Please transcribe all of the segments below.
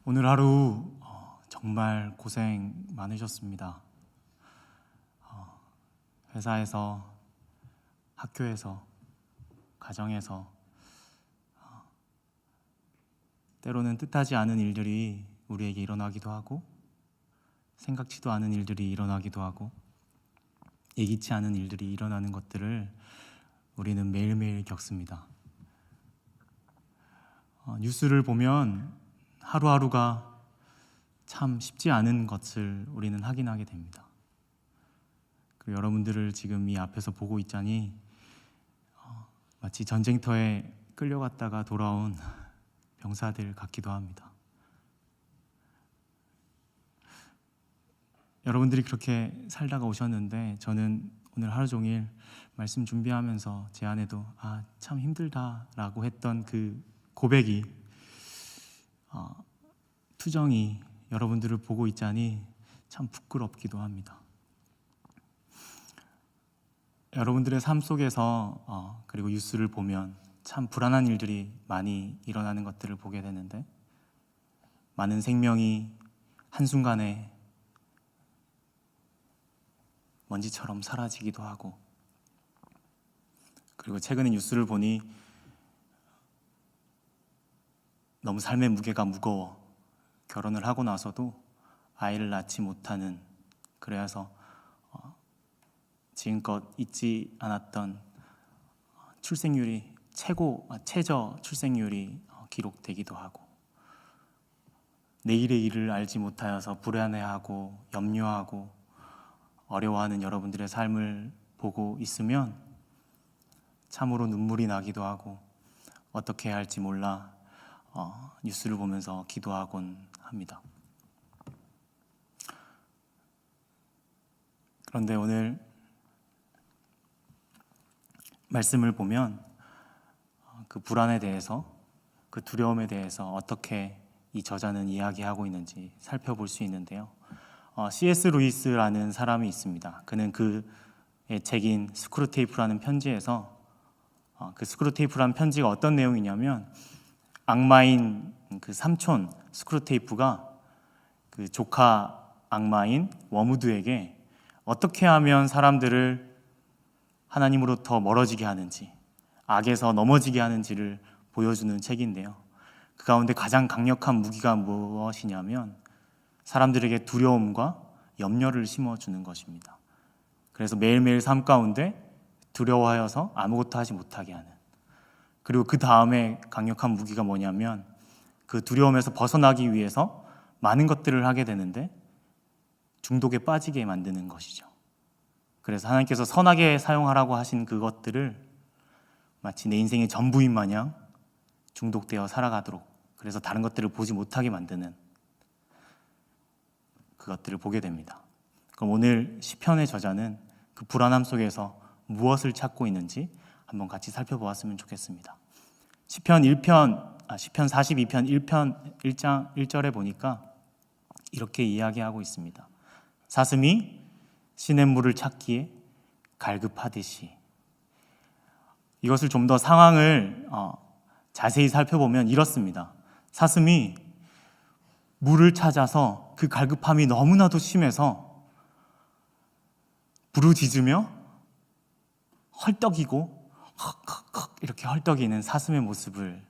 오늘 하루 정말 고생 많으셨습니다. 회사에서, 학교에서, 가정에서 때로는 뜻하지 않은 일들이 우리에게 일어나기도 하고, 생각지도 않은 일들이 일어나기도 하고, 예기치 않은 일들이 일어나는 것들을 우리는 매일매일 겪습니다. 뉴스를 보면 하루하루가 참 쉽지 않은 것을 우리는 확인하게 됩니다. 그리고 여러분들을 지금 이 앞에서 보고 있자니 마치 전쟁터에 끌려갔다가 돌아온 병사들 같기도 합니다. 여러분들이 그렇게 살다가 오셨는데 저는 오늘 하루 종일 말씀 준비하면서 제 안에도 참 힘들다라고 했던 그 고백이 투정이 여러분들을 보고 있자니 참 부끄럽기도 합니다. 여러분들의 삶 속에서 그리고 뉴스를 보면 참 불안한 일들이 많이 일어나는 것들을 보게 되는데, 많은 생명이 한순간에 먼지처럼 사라지기도 하고, 그리고 최근에 뉴스를 보니 너무 삶의 무게가 무거워 결혼을 하고 나서도 아이를 낳지 못하는, 그래서 지금껏 있지 않았던 출생률이 최저 출생률이 기록되기도 하고, 내일의 일을 알지 못하여서 불안해하고 염려하고 어려워하는 여러분들의 삶을 보고 있으면 참으로 눈물이 나기도 하고 어떻게 해야 할지 몰라 뉴스를 보면서 기도하곤 합니다. 그런데 오늘 말씀을 보면 그 불안에 대해서, 그 두려움에 대해서 어떻게 이 저자는 이야기하고 있는지 살펴볼 수 있는데요. C.S. 루이스라는 사람이 있습니다. 그는 그의 책인 스크루테이프라는 편지에서 그 스크루테이프라는 편지가 어떤 내용이냐면, 악마인 그 삼촌 스크루테이프가 그 조카 악마인 워무드에게 어떻게 하면 사람들을 하나님으로부터 멀어지게 하는지, 악에서 넘어지게 하는지를 보여주는 책인데요. 그 가운데 가장 강력한 무기가 무엇이냐면 사람들에게 두려움과 염려를 심어주는 것입니다. 그래서 매일매일 삶 가운데 두려워하여서 아무것도 하지 못하게 하는, 그리고 그 다음에 강력한 무기가 뭐냐면 그 두려움에서 벗어나기 위해서 많은 것들을 하게 되는데 중독에 빠지게 만드는 것이죠. 그래서 하나님께서 선하게 사용하라고 하신 그것들을 마치 내 인생의 전부인 마냥 중독되어 살아가도록, 그래서 다른 것들을 보지 못하게 만드는 그것들을 보게 됩니다. 그럼 오늘 시편의 저자는 그 불안함 속에서 무엇을 찾고 있는지 한번 같이 살펴보았으면 좋겠습니다. 시편 42편 1편 1장 1절에 보니까 이렇게 이야기하고 있습니다. 사슴이 시냇물을 찾기에 갈급하듯이. 이것을 좀 더 상황을 자세히 살펴보면 이렇습니다. 사슴이 물을 찾아서 그 갈급함이 너무나도 심해서 부르짖으며 헐떡이고 헉헉헉 이렇게 헐떡이는 사슴의 모습을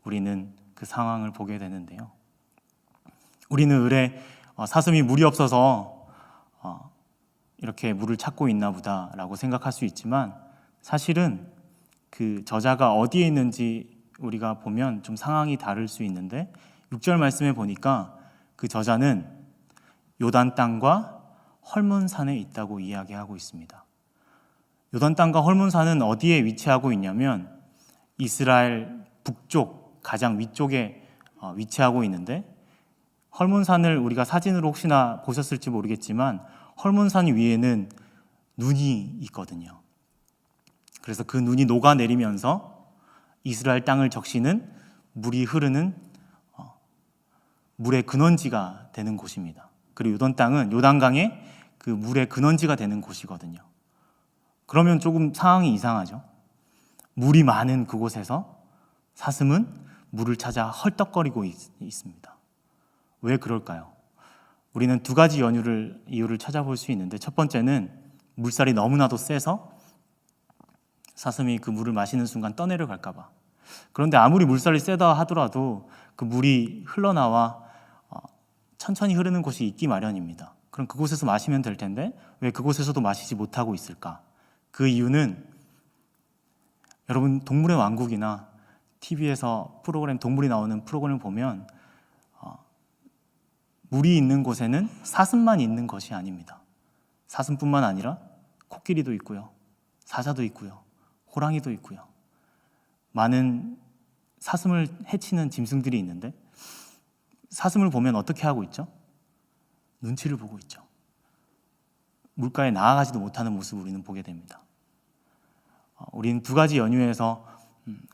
우리는 그 상황을 보게 되는데요. 우리는 의례 사슴이 물이 없어서 이렇게 물을 찾고 있나 보다라고 생각할 수 있지만, 사실은 그 저자가 어디에 있는지 우리가 보면 좀 상황이 다를 수 있는데, 6절 말씀에 보니까 그 저자는 요단 땅과 헐몬산에 있다고 이야기하고 있습니다. 요단 땅과 헐몬산은 어디에 위치하고 있냐면 이스라엘 북쪽 가장 위쪽에 위치하고 있는데, 헐몬산을 우리가 사진으로 혹시나 보셨을지 모르겠지만 헐몬산 위에는 눈이 있거든요. 그래서 그 눈이 녹아내리면서 이스라엘 땅을 적시는 물이 흐르는 물의 근원지가 되는 곳입니다. 그리고 요단 땅은 요단강의 그 물의 근원지가 되는 곳이거든요. 그러면 조금 상황이 이상하죠. 물이 많은 그곳에서 사슴은 물을 찾아 헐떡거리고 있습니다. 왜 그럴까요? 우리는 두 가지 이유를 찾아볼 수 있는데, 첫 번째는 물살이 너무나도 세서 사슴이 그 물을 마시는 순간 떠내려갈까 봐. 그런데 아무리 물살이 세다 하더라도 그 물이 흘러나와 천천히 흐르는 곳이 있기 마련입니다. 그럼 그곳에서 마시면 될 텐데 왜 그곳에서도 마시지 못하고 있을까? 그 이유는 여러분 동물의 왕국이나 TV에서 동물이 나오는 프로그램을 보면 물이 있는 곳에는 사슴만 있는 것이 아닙니다. 사슴뿐만 아니라 코끼리도 있고요, 사자도 있고요, 호랑이도 있고요. 많은 사슴을 해치는 짐승들이 있는데 사슴을 보면 어떻게 하고 있죠? 눈치를 보고 있죠. 물가에 나아가지도 못하는 모습을 우리는 보게 됩니다. 우리는 두 가지 연유에서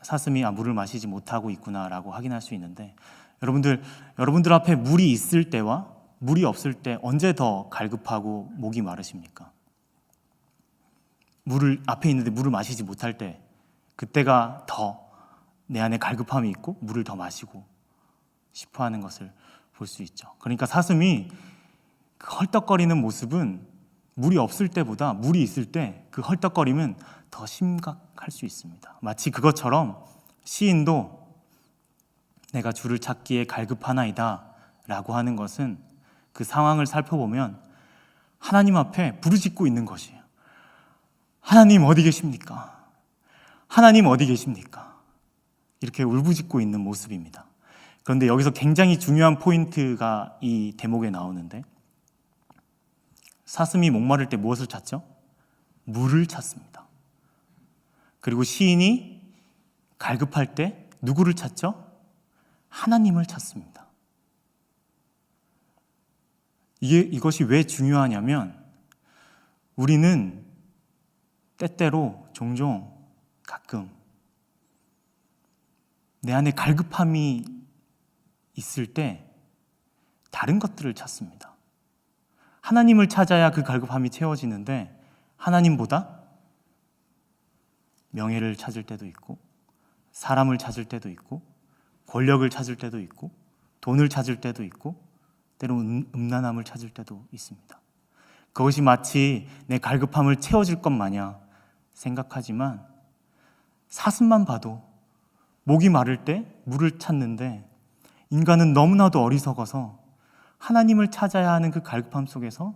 사슴이 물을 마시지 못하고 있구나라고 확인할 수 있는데, 여러분들 앞에 물이 있을 때와 물이 없을 때 언제 더 갈급하고 목이 마르십니까? 물을 앞에 있는데 물을 마시지 못할 때, 그때가 더 내 안에 갈급함이 있고 물을 더 마시고 싶어하는 것을 볼 수 있죠. 그러니까 사슴이 그 헐떡거리는 모습은 물이 없을 때보다 물이 있을 때 그 헐떡거림은 더 심각할 수 있습니다. 마치 그것처럼 시인도 내가 주를 찾기에 갈급하나이다 라고 하는 것은 그 상황을 살펴보면 하나님 앞에 부르짖고 있는 것이에요. 하나님 어디 계십니까? 하나님 어디 계십니까? 이렇게 울부짖고 있는 모습입니다. 그런데 여기서 굉장히 중요한 포인트가 이 대목에 나오는데, 사슴이 목마를 때 무엇을 찾죠? 물을 찾습니다. 그리고 시인이 갈급할 때 누구를 찾죠? 하나님을 찾습니다. 이것이 왜 중요하냐면, 우리는 때때로 종종 가끔 내 안에 갈급함이 있을 때 다른 것들을 찾습니다. 하나님을 찾아야 그 갈급함이 채워지는데 하나님보다 명예를 찾을 때도 있고, 사람을 찾을 때도 있고, 권력을 찾을 때도 있고, 돈을 찾을 때도 있고, 때로는 음란함을 찾을 때도 있습니다. 그것이 마치 내 갈급함을 채워줄 것 마냥 생각하지만, 사슴만 봐도 목이 마를 때 물을 찾는데, 인간은 너무나도 어리석어서 하나님을 찾아야 하는 그 갈급함 속에서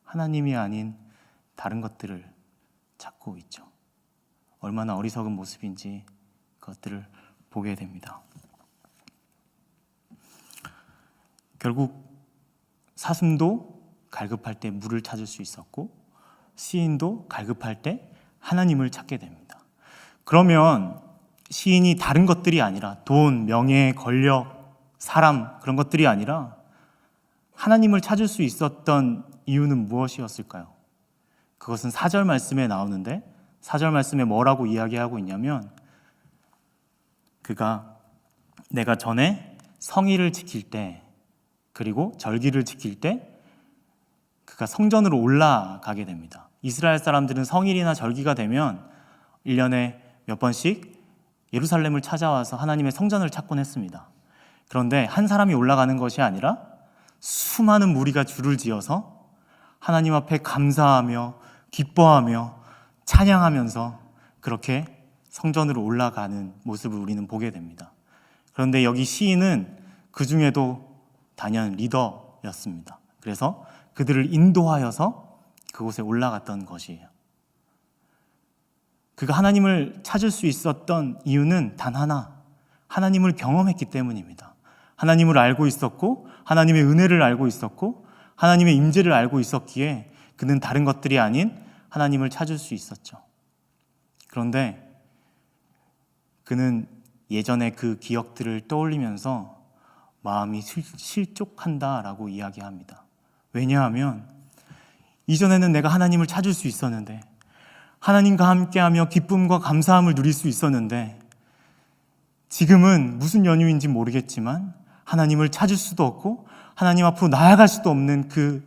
하나님이 아닌 다른 것들을 찾고 있죠. 얼마나 어리석은 모습인지 그것들을 보게 됩니다. 결국 사슴도 갈급할 때 물을 찾을 수 있었고, 시인도 갈급할 때 하나님을 찾게 됩니다. 그러면 시인이 다른 것들이 아니라 돈, 명예, 권력, 사람, 그런 것들이 아니라 하나님을 찾을 수 있었던 이유는 무엇이었을까요? 그것은 4절 말씀에 나오는데, 4절 말씀에 뭐라고 이야기하고 있냐면, 그가 내가 전에 성의를 지킬 때, 그리고 절기를 지킬 때 그가 성전으로 올라가게 됩니다. 이스라엘 사람들은 성일이나 절기가 되면 1년에 몇 번씩 예루살렘을 찾아와서 하나님의 성전을 찾곤 했습니다. 그런데 한 사람이 올라가는 것이 아니라 수많은 무리가 줄을 지어서 하나님 앞에 감사하며 기뻐하며 찬양하면서 그렇게 성전으로 올라가는 모습을 우리는 보게 됩니다. 그런데 여기 시인은 그 중에도 단연 리더였습니다. 그래서 그들을 인도하여서 그곳에 올라갔던 것이에요. 그가 하나님을 찾을 수 있었던 이유는 단 하나, 하나님을 경험했기 때문입니다. 하나님을 알고 있었고, 하나님의 은혜를 알고 있었고, 하나님의 임재를 알고 있었기에 그는 다른 것들이 아닌 하나님을 찾을 수 있었죠. 그런데 그는 예전에 그 기억들을 떠올리면서 마음이 실족한다라고 이야기합니다. 왜냐하면 이전에는 내가 하나님을 찾을 수 있었는데, 하나님과 함께하며 기쁨과 감사함을 누릴 수 있었는데, 지금은 무슨 연유인지 모르겠지만 하나님을 찾을 수도 없고 하나님 앞으로 나아갈 수도 없는 그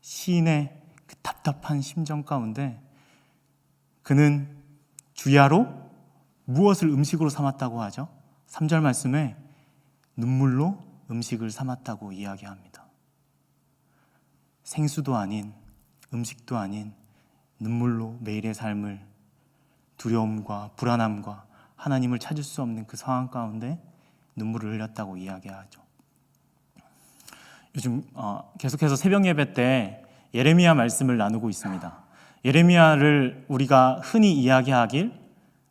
시인의 그 답답한 심정 가운데 그는 주야로 무엇을 음식으로 삼았다고 하죠? 3절 말씀에 눈물로 음식을 삼았다고 이야기합니다. 생수도 아닌, 음식도 아닌 눈물로 매일의 삶을, 두려움과 불안함과 하나님을 찾을 수 없는 그 상황 가운데 눈물을 흘렸다고 이야기하죠. 요즘 계속해서 새벽 예배 때 예레미야 말씀을 나누고 있습니다. 예레미야를 우리가 흔히 이야기하길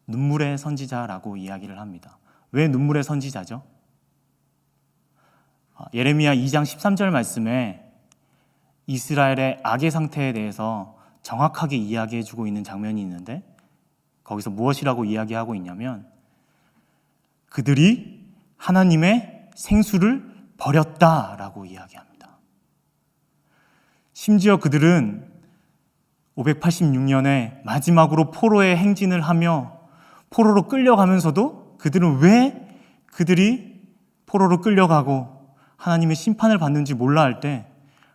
눈물의 선지자라고 이야기를 합니다. 왜 눈물의 선지자죠? 예레미야 2장 13절 말씀에 이스라엘의 악의 상태에 대해서 정확하게 이야기해주고 있는 장면이 있는데, 거기서 무엇이라고 이야기하고 있냐면 그들이 하나님의 생수를 버렸다라고 이야기합니다. 심지어 그들은 586년에 마지막으로 포로의 행진을 하며 포로로 끌려가면서도 그들은 왜 그들이 포로로 끌려가고 하나님의 심판을 받는지 몰라 할 때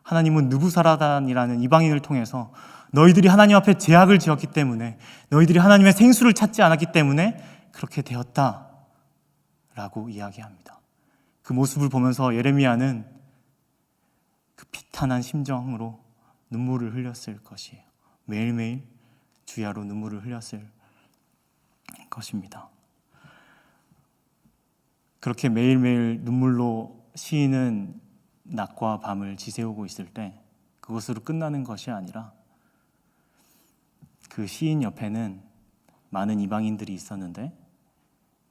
하나님은 느부사라단이라는 이방인을 통해서 너희들이 하나님 앞에 죄악을 지었기 때문에, 너희들이 하나님의 생수를 찾지 않았기 때문에 그렇게 되었다라고 이야기합니다. 그 모습을 보면서 예레미야는 그 비탄한 심정으로 눈물을 흘렸을 것이에요. 매일매일 주야로 눈물을 흘렸을 것입니다. 그렇게 매일매일 눈물로 시인은 낮과 밤을 지새우고 있을 때 그것으로 끝나는 것이 아니라 그 시인 옆에는 많은 이방인들이 있었는데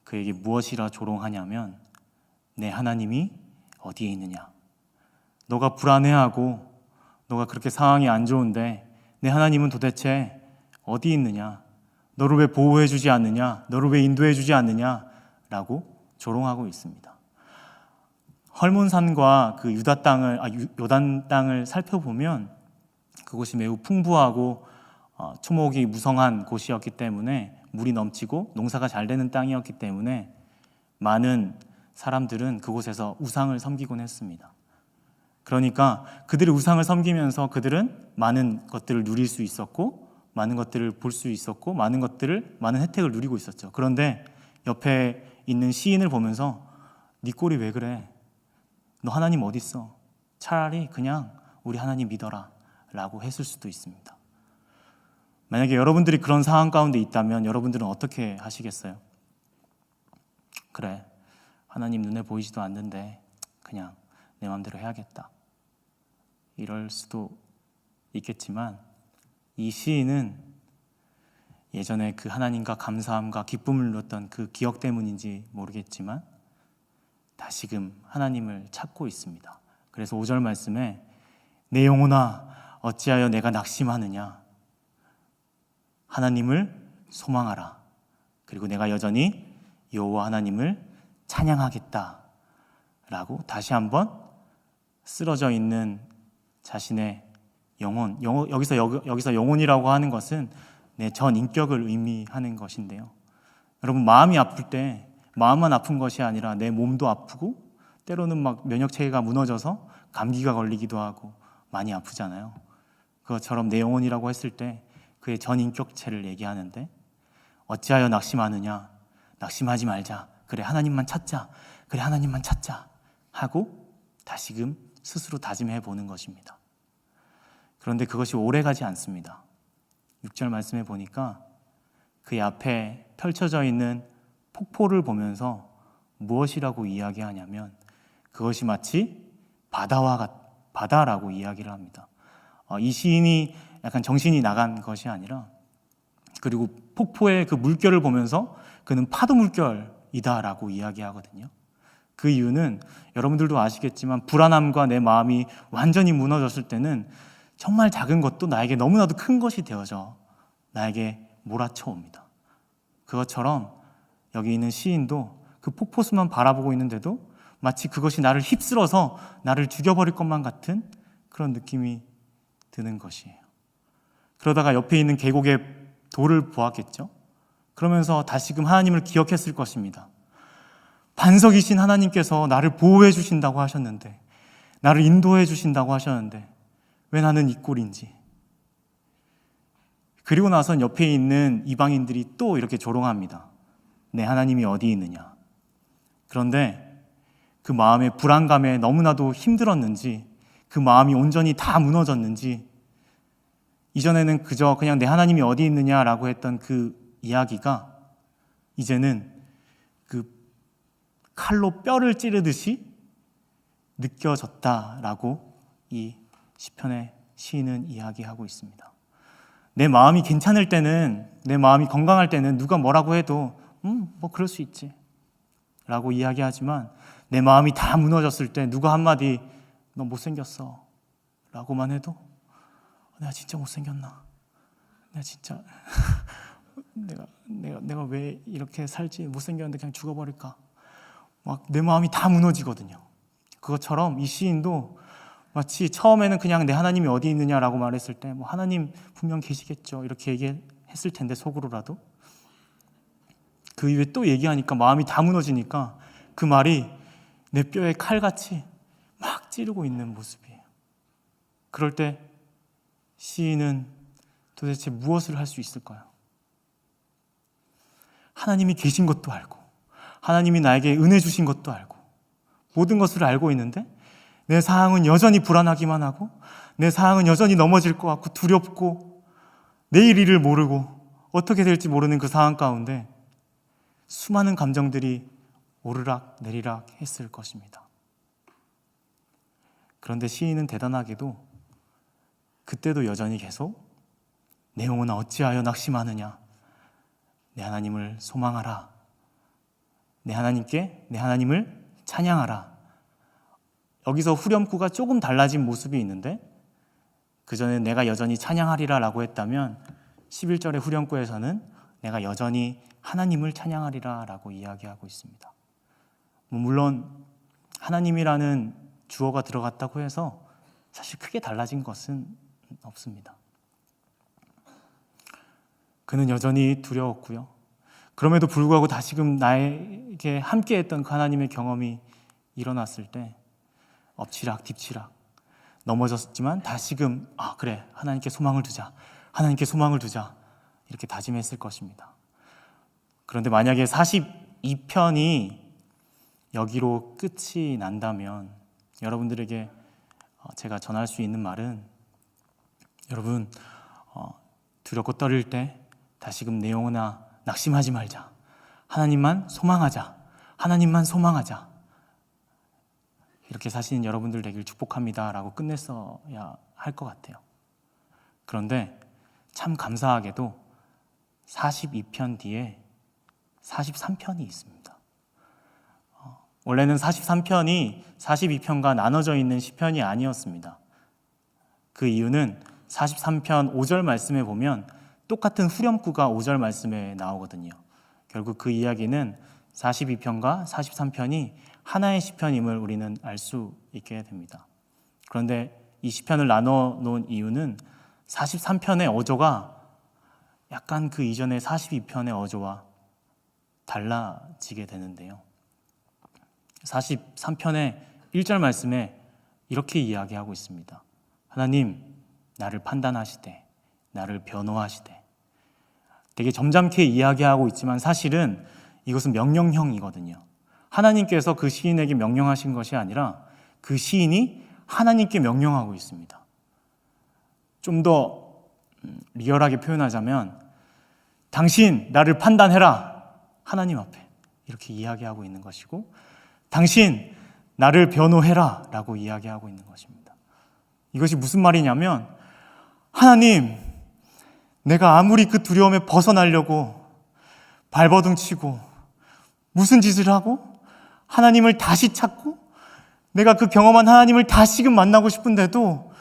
그에게 무엇이라 조롱하냐면 내 하나님이 어디에 있느냐, 너가 불안해하고 너가 그렇게 상황이 안 좋은데 내 하나님은 도대체 어디 있느냐, 너를 왜 보호해 주지 않느냐, 너를 왜 인도해 주지 않느냐 라고 조롱하고 있습니다. 헐몬산과 그 요단 땅을 살펴보면 그곳이 매우 풍부하고 초목이 무성한 곳이었기 때문에, 물이 넘치고 농사가 잘 되는 땅이었기 때문에 많은 사람들은 그곳에서 우상을 섬기곤 했습니다. 그러니까 그들의 우상을 섬기면서 그들은 많은 것들을 누릴 수 있었고, 많은 것들을 볼 수 있었고, 많은 혜택을 누리고 있었죠. 그런데 옆에 있는 시인을 보면서 네 꼴이 왜 그래? 너 하나님 어디 있어? 차라리 그냥 우리 하나님 믿어라 라고 했을 수도 있습니다. 만약에 여러분들이 그런 상황 가운데 있다면 여러분들은 어떻게 하시겠어요? 그래, 하나님 눈에 보이지도 않는데 그냥 내 마음대로 해야겠다, 이럴 수도 있겠지만, 이 시인은 예전에 그 하나님과 감사함과 기쁨을 누렸던 그 기억 때문인지 모르겠지만 다시금 하나님을 찾고 있습니다. 그래서 5절 말씀에 내 영혼아 어찌하여 내가 낙심하느냐, 하나님을 소망하라, 그리고 내가 여전히 여호와 하나님을 찬양하겠다 라고 다시 한번 쓰러져 있는 자신의 영혼, 여기서 영혼이라고 하는 것은 내 전 인격을 의미하는 것인데요. 여러분, 마음이 아플 때 마음만 아픈 것이 아니라 내 몸도 아프고 때로는 막 면역 체계가 무너져서 감기가 걸리기도 하고 많이 아프잖아요. 그것처럼 내 영혼이라고 했을 때 그의 전 인격체를 얘기하는데, 어찌하여 낙심하느냐, 낙심하지 말자, 그래 하나님만 찾자, 그래 하나님만 찾자 하고 다시금 스스로 다짐해 보는 것입니다. 그런데 그것이 오래가지 않습니다. 6절 말씀에 보니까 그의 앞에 펼쳐져 있는 폭포를 보면서 무엇이라고 이야기하냐면 그것이 마치 바다라고 이야기를 합니다. 이 시인이 약간 정신이 나간 것이 아니라, 그리고 폭포의 그 물결을 보면서 그는 파도 물결이다라고 이야기하거든요. 그 이유는 여러분들도 아시겠지만 불안함과 내 마음이 완전히 무너졌을 때는 정말 작은 것도 나에게 너무나도 큰 것이 되어져 나에게 몰아쳐옵니다. 그것처럼 여기 있는 시인도 그 폭포수만 바라보고 있는데도 마치 그것이 나를 휩쓸어서 나를 죽여버릴 것만 같은 그런 느낌이 드는 것이에요. 그러다가 옆에 있는 계곡의 돌을 보았겠죠. 그러면서 다시금 하나님을 기억했을 것입니다. 반석이신 하나님께서 나를 보호해 주신다고 하셨는데, 나를 인도해 주신다고 하셨는데 왜 나는 이 꼴인지. 그리고 나선 옆에 있는 이방인들이 또 이렇게 조롱합니다. 내 하나님이 어디 있느냐. 그런데 그 마음의 불안감에 너무나도 힘들었는지, 그 마음이 온전히 다 무너졌는지, 이전에는 그저 그냥 내 하나님이 어디 있느냐라고 했던 그 이야기가 이제는 그 칼로 뼈를 찌르듯이 느껴졌다라고 이 시편의 시인은 이야기하고 있습니다. 내 마음이 괜찮을 때는, 내 마음이 건강할 때는 누가 뭐라고 해도 뭐 그럴 수 있지 라고 이야기하지만, 내 마음이 다 무너졌을 때 누가 한마디 너 못생겼어 라고만 해도 내가 진짜 못생겼나? 내가 진짜 내가 왜 이렇게 살지? 못생겼는데 그냥 죽어버릴까? 막 내 마음이 다 무너지거든요. 그것처럼 이 시인도 마치 처음에는 그냥 내 하나님이 어디 있느냐라고 말했을 때 뭐 하나님 분명 계시겠죠 이렇게 얘기했을 텐데, 속으로라도 그 이후에 또 얘기하니까 마음이 다 무너지니까 그 말이 내 뼈에 칼같이 막 찌르고 있는 모습이에요. 그럴 때 시인은 도대체 무엇을 할 수 있을까요? 하나님이 계신 것도 알고, 하나님이 나에게 은혜 주신 것도 알고, 모든 것을 알고 있는데 내 상황은 여전히 불안하기만 하고, 내 상황은 여전히 넘어질 것 같고 두렵고, 내일 일을 모르고 어떻게 될지 모르는 그 상황 가운데 수많은 감정들이 오르락 내리락 했을 것입니다. 그런데 시인은 대단하게도 그때도 여전히 계속 내 영혼아 어찌하여 낙심하느냐, 내 하나님을 소망하라, 내 하나님을 찬양하라. 여기서 후렴구가 조금 달라진 모습이 있는데, 그전에 내가 여전히 찬양하리라 라고 했다면 11절의 후렴구에서는 내가 여전히 하나님을 찬양하리라 라고 이야기하고 있습니다. 물론 하나님이라는 주어가 들어갔다고 해서 사실 크게 달라진 것은 없습니다. 그는 여전히 두려웠고요. 그럼에도 불구하고 다시금 나에게 함께했던 그 하나님의 경험이 일어났을 때 엎치락 뒤치락 넘어졌지만 다시금 그래, 하나님께 소망을 두자, 하나님께 소망을 두자 이렇게 다짐했을 것입니다. 그런데 만약에 42편이 여기로 끝이 난다면 여러분들에게 제가 전할 수 있는 말은, 여러분 두렵고 떨릴 때 다시금 내 영혼아 낙심하지 말자, 하나님만 소망하자, 하나님만 소망하자, 이렇게 사시는 여러분들 되길 축복합니다 라고 끝냈어야 할 것 같아요. 그런데 참 감사하게도 42편 뒤에 43편이 있습니다. 원래는 43편이 42편과 나눠져 있는 시편이 아니었습니다. 그 이유는 43편 5절 말씀에 보면 똑같은 후렴구가 5절 말씀에 나오거든요. 결국 그 이야기는 42편과 43편이 하나의 시편임을 우리는 알 수 있게 됩니다. 그런데 이 시편을 나눠 놓은 이유는 43편의 어조가 약간 그 이전의 42편의 어조와 달라지게 되는데요. 43편의 1절 말씀에 이렇게 이야기하고 있습니다. 하나님, 나를 판단하시되 나를 변호하시되. 되게 점잖게 이야기하고 있지만 사실은 이것은 명령형이거든요. 하나님께서 그 시인에게 명령하신 것이 아니라 그 시인이 하나님께 명령하고 있습니다. 좀 더 리얼하게 표현하자면, 당신 나를 판단해라, 하나님 앞에 이렇게 이야기하고 있는 것이고, 당신 나를 변호해라 라고 이야기하고 있는 것입니다. 이것이 무슨 말이냐면, 하나님, 내가 아무리 그 두려움에 벗어나려고 발버둥 치고 무슨 짓을 하고 하나님을 다시 찾고 내가 그 경험한 하나님을 다시금 만나고 싶은데도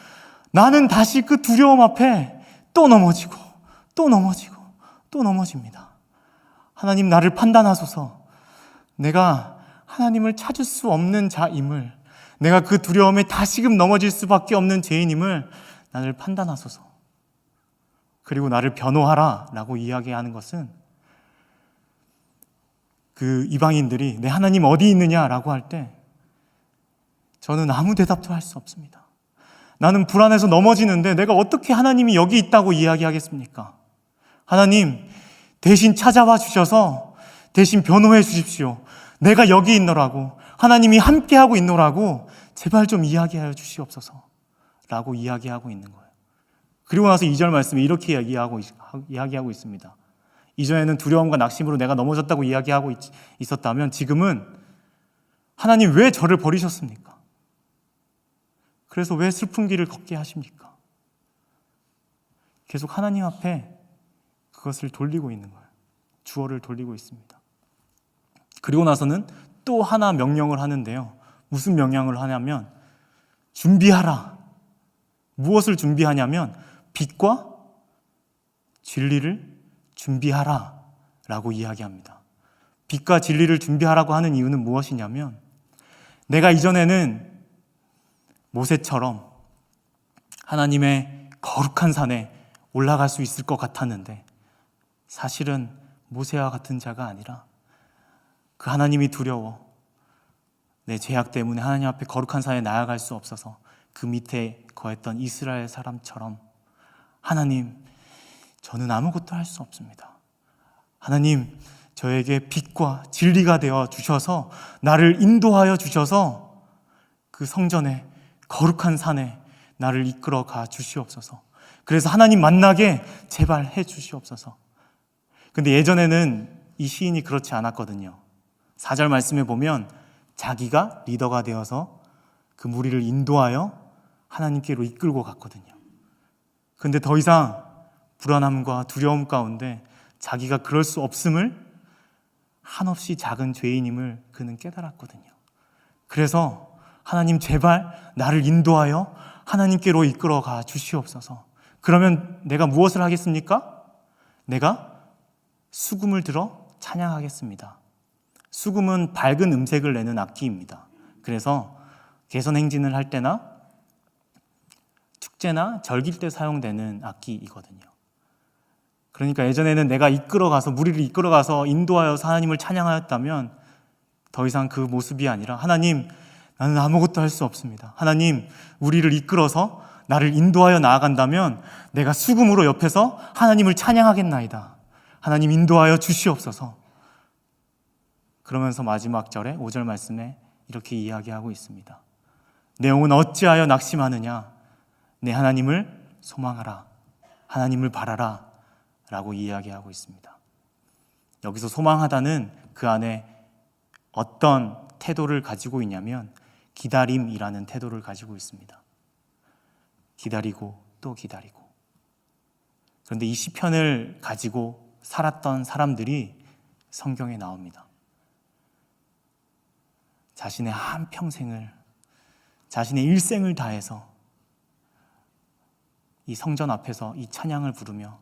나는 다시 그 두려움 앞에 또 넘어지고 또 넘어지고 또 넘어집니다. 하나님, 나를 판단하소서. 내가 하나님을 찾을 수 없는 자임을, 내가 그 두려움에 다시금 넘어질 수밖에 없는 죄인임을 나를 판단하소서. 그리고 나를 변호하라 라고 이야기하는 것은, 그 이방인들이 내 하나님 어디 있느냐라고 할 때 저는 아무 대답도 할 수 없습니다. 나는 불안해서 넘어지는데 내가 어떻게 하나님이 여기 있다고 이야기하겠습니까? 하나님, 대신 찾아와 주셔서 대신 변호해 주십시오. 내가 여기 있노라고, 하나님이 함께하고 있노라고 제발 좀 이야기하여 주시옵소서 라고 이야기하고 있는 거예요. 그리고 나서 2절 말씀에 이렇게 이야기하고 있습니다. 이전에는 두려움과 낙심으로 내가 넘어졌다고 이야기하고 있었다면 지금은 하나님 왜 저를 버리셨습니까? 그래서 왜 슬픈 길을 걷게 하십니까? 계속 하나님 앞에 그것을 돌리고 있는 거예요. 주어를 돌리고 있습니다. 그리고 나서는 또 하나 명령을 하는데요. 무슨 명령을 하냐면 준비하라. 무엇을 준비하냐면 빛과 진리를 준비하라 라고 이야기합니다. 빛과 진리를 준비하라고 하는 이유는 무엇이냐면 내가 이전에는 모세처럼 하나님의 거룩한 산에 올라갈 수 있을 것 같았는데 사실은 모세와 같은 자가 아니라 그 하나님이 두려워 내 죄악 때문에 하나님 앞에 거룩한 산에 나아갈 수 없어서 그 밑에 거했던 이스라엘 사람처럼 하나님, 저는 아무것도 할 수 없습니다. 하나님, 저에게 빛과 진리가 되어 주셔서 나를 인도하여 주셔서 그 성전에 거룩한 산에 나를 이끌어 가 주시옵소서. 그래서 하나님 만나게 제발 해 주시옵소서. 근데 예전에는 이 시인이 그렇지 않았거든요. 4절 말씀에 보면 자기가 리더가 되어서 그 무리를 인도하여 하나님께로 이끌고 갔거든요. 근데 더 이상 불안함과 두려움 가운데 자기가 그럴 수 없음을 한없이 작은 죄인임을 그는 깨달았거든요. 그래서 하나님 제발 나를 인도하여 하나님께로 이끌어 가 주시옵소서. 그러면 내가 무엇을 하겠습니까? 내가 수금을 들어 찬양하겠습니다. 수금은 밝은 음색을 내는 악기입니다. 그래서 개선행진을 할 때나 축제나 절기 때 사용되는 악기이거든요. 그러니까 예전에는 내가 무리를 이끌어가서 인도하여서 하나님을 찬양하였다면 더 이상 그 모습이 아니라 하나님, 나는 아무것도 할 수 없습니다. 하나님, 우리를 이끌어서 나를 인도하여 나아간다면 내가 수금으로 옆에서 하나님을 찬양하겠나이다. 하나님 인도하여 주시옵소서. 그러면서 마지막 절에 5절 말씀에 이렇게 이야기하고 있습니다. 내 영혼 어찌하여 낙심하느냐? 내 하나님을 소망하라. 하나님을 바라라. 라고 이야기하고 있습니다. 여기서 소망하다는 그 안에 어떤 태도를 가지고 있냐면 기다림이라는 태도를 가지고 있습니다. 기다리고 또 기다리고. 그런데 이 시편을 가지고 살았던 사람들이 성경에 나옵니다. 자신의 한평생을, 자신의 일생을 다해서 이 성전 앞에서 이 찬양을 부르며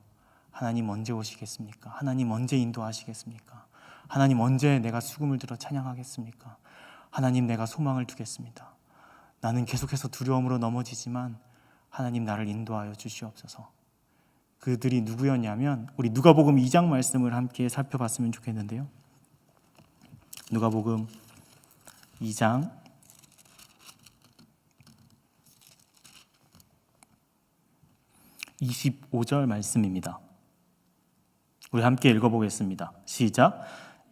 하나님 언제 오시겠습니까? 하나님 언제 인도하시겠습니까? 하나님 언제 내가 수금을 들어 찬양하겠습니까? 하나님 내가 소망을 두겠습니다. 나는 계속해서 두려움으로 넘어지지만 하나님 나를 인도하여 주시옵소서. 그들이 누구였냐면 우리 누가복음 2장 말씀을 함께 살펴봤으면 좋겠는데요. 누가복음 2장 25절 말씀입니다. 우리 함께 읽어보겠습니다. 시작.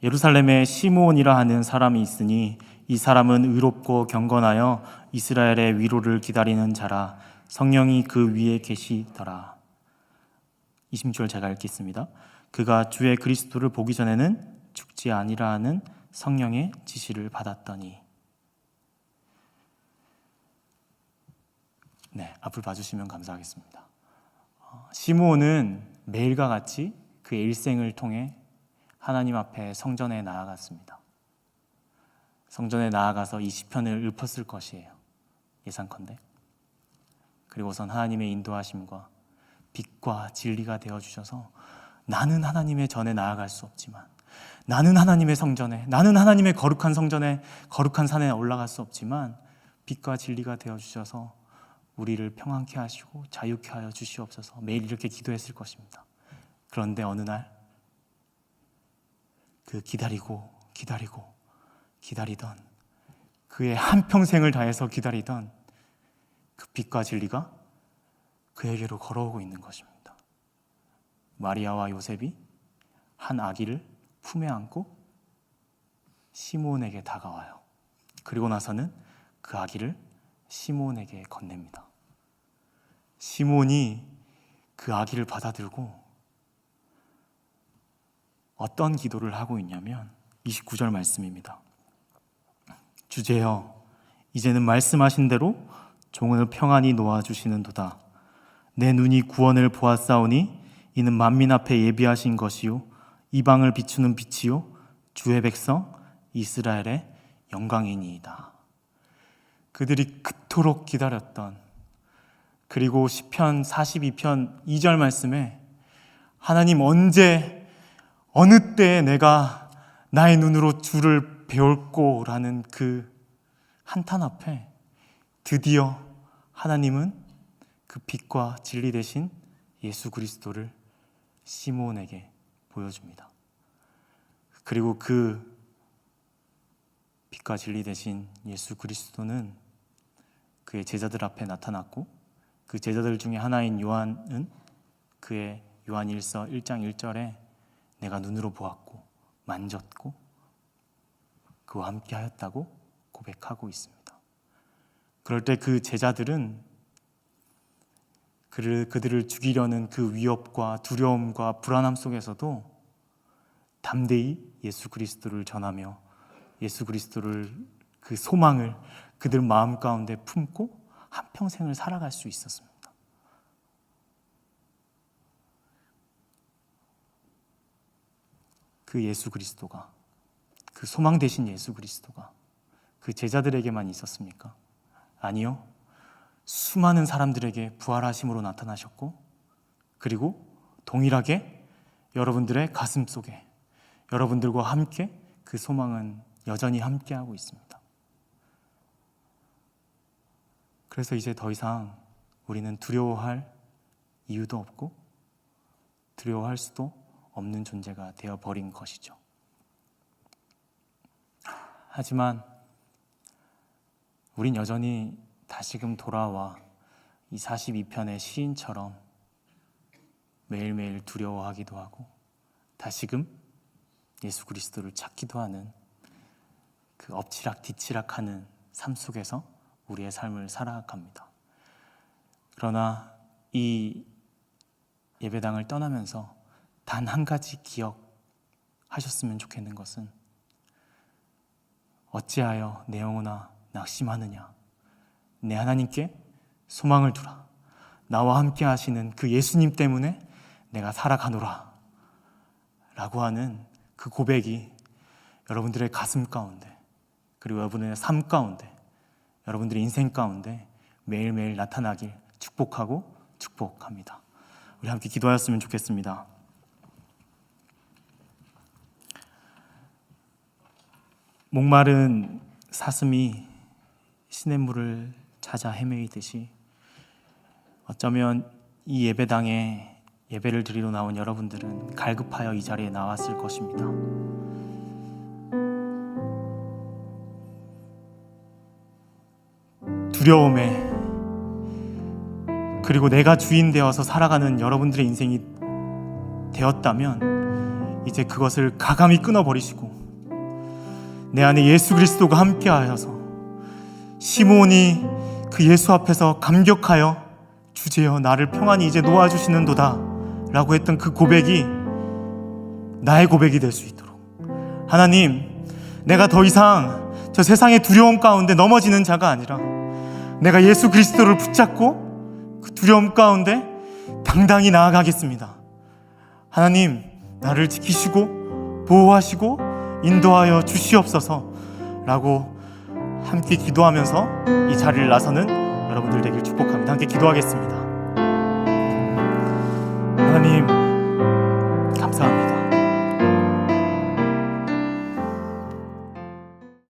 예루살렘에 시므온이라 하는 사람이 있으니 이 사람은 의롭고 경건하여 이스라엘의 위로를 기다리는 자라. 성령이 그 위에 계시더라. 26절 제가 읽겠습니다. 그가 주의 그리스도를 보기 전에는 죽지 아니라 하는 성령의 지시를 받았더니. 네, 앞을 봐주시면 감사하겠습니다. 시므온은 매일과 같이 그의 일생을 통해 하나님 앞에 성전에 나아갔습니다. 성전에 나아가서 이 시편을 읊었을 것이에요. 예상컨대. 그리고선 하나님의 인도하심과 빛과 진리가 되어주셔서 나는 하나님의 전에 나아갈 수 없지만, 나는 하나님의 성전에, 나는 하나님의 거룩한 성전에, 거룩한 산에 올라갈 수 없지만 빛과 진리가 되어주셔서 우리를 평안케 하시고 자유케 하여 주시옵소서. 매일 이렇게 기도했을 것입니다. 그런데 어느 날 그 기다리던 그의 한평생을 다해서 기다리던 그 빛과 진리가 그에게로 걸어오고 있는 것입니다. 마리아와 요셉이 한 아기를 품에 안고 시므온에게 다가와요. 그리고 나서는 그 아기를 시몬에게 건넵니다. 시몬이 그 아기를 받아들고 어떤 기도를 하고 있냐면 29절 말씀입니다. 주제여, 이제는 말씀하신 대로 종을 평안히 놓아주시는도다. 내 눈이 구원을 보았사오니 이는 만민 앞에 예비하신 것이요 이방을 비추는 빛이요 주의 백성 이스라엘의 영광이니이다. 그들이 그토록 기다렸던, 그리고 시편 42편 2절 말씀에 하나님 언제 어느 때에 내가 나의 눈으로 주를 배울꼬 라는 그 한탄 앞에 드디어 하나님은 그 빛과 진리 되신 예수 그리스도를 시몬에게 보여줍니다. 그리고 그 빛과 진리 되신 예수 그리스도는 그의 제자들 앞에 나타났고, 그 제자들 중에 하나인 요한은 그의 요한 1서 1장 1절에 내가 눈으로 보았고 만졌고 그와 함께 하였다고 고백하고 있습니다. 그럴 때 그 제자들은 그들을 죽이려는 그 위협과 두려움과 불안함 속에서도 담대히 예수 그리스도를 전하며 예수 그리스도를, 그 소망을 그들 마음 가운데 품고 한평생을 살아갈 수 있었습니다. 그 예수 그리스도가, 그 소망 되신 예수 그리스도가 그 제자들에게만 있었습니까? 아니요. 수많은 사람들에게 부활하심으로 나타나셨고, 그리고 동일하게 여러분들의 가슴 속에 여러분들과 함께 그 소망은 여전히 함께하고 있습니다. 그래서 이제 더 이상 우리는 두려워할 이유도 없고 두려워할 수도 없는 존재가 되어버린 것이죠. 하지만 우린 여전히 다시금 돌아와 이 42편의 시인처럼 매일매일 두려워하기도 하고 다시금 예수 그리스도를 찾기도 하는, 그 엎치락 뒤치락하는 삶 속에서 우리의 삶을 살아갑니다. 그러나 이 예배당을 떠나면서 단 한 가지 기억하셨으면 좋겠는 것은, 어찌하여 내 영혼아 낙심하느냐, 내 하나님께 소망을 두라. 나와 함께 하시는 그 예수님 때문에 내가 살아가노라 라고 하는 그 고백이 여러분들의 가슴 가운데, 그리고 여러분의 삶 가운데, 여러분들의 인생 가운데 매일매일 나타나길 축복하고 축복합니다. 우리 함께 기도하였으면 좋겠습니다. 목마른 사슴이 시냇물을 찾아 헤매이듯이 어쩌면 이 예배당에 예배를 드리러 나온 여러분들은 갈급하여 이 자리에 나왔을 것입니다. 두려움에, 그리고 내가 주인 되어서 살아가는 여러분들의 인생이 되었다면 이제 그것을 가감히 끊어버리시고 내 안에 예수 그리스도가 함께하여서 시몬이 그 예수 앞에서 감격하여 주제여 나를 평안히 이제 놓아주시는도다 라고 했던 그 고백이 나의 고백이 될 수 있도록, 하나님, 내가 더 이상 저 세상의 두려움 가운데 넘어지는 자가 아니라 내가 예수 그리스도를 붙잡고 그 두려움 가운데 당당히 나아가겠습니다. 하나님, 나를 지키시고 보호하시고 인도하여 주시옵소서 라고 함께 기도하면서 이 자리를 나서는 여러분들 되길 축복합니다. 함께 기도하겠습니다. 하나님,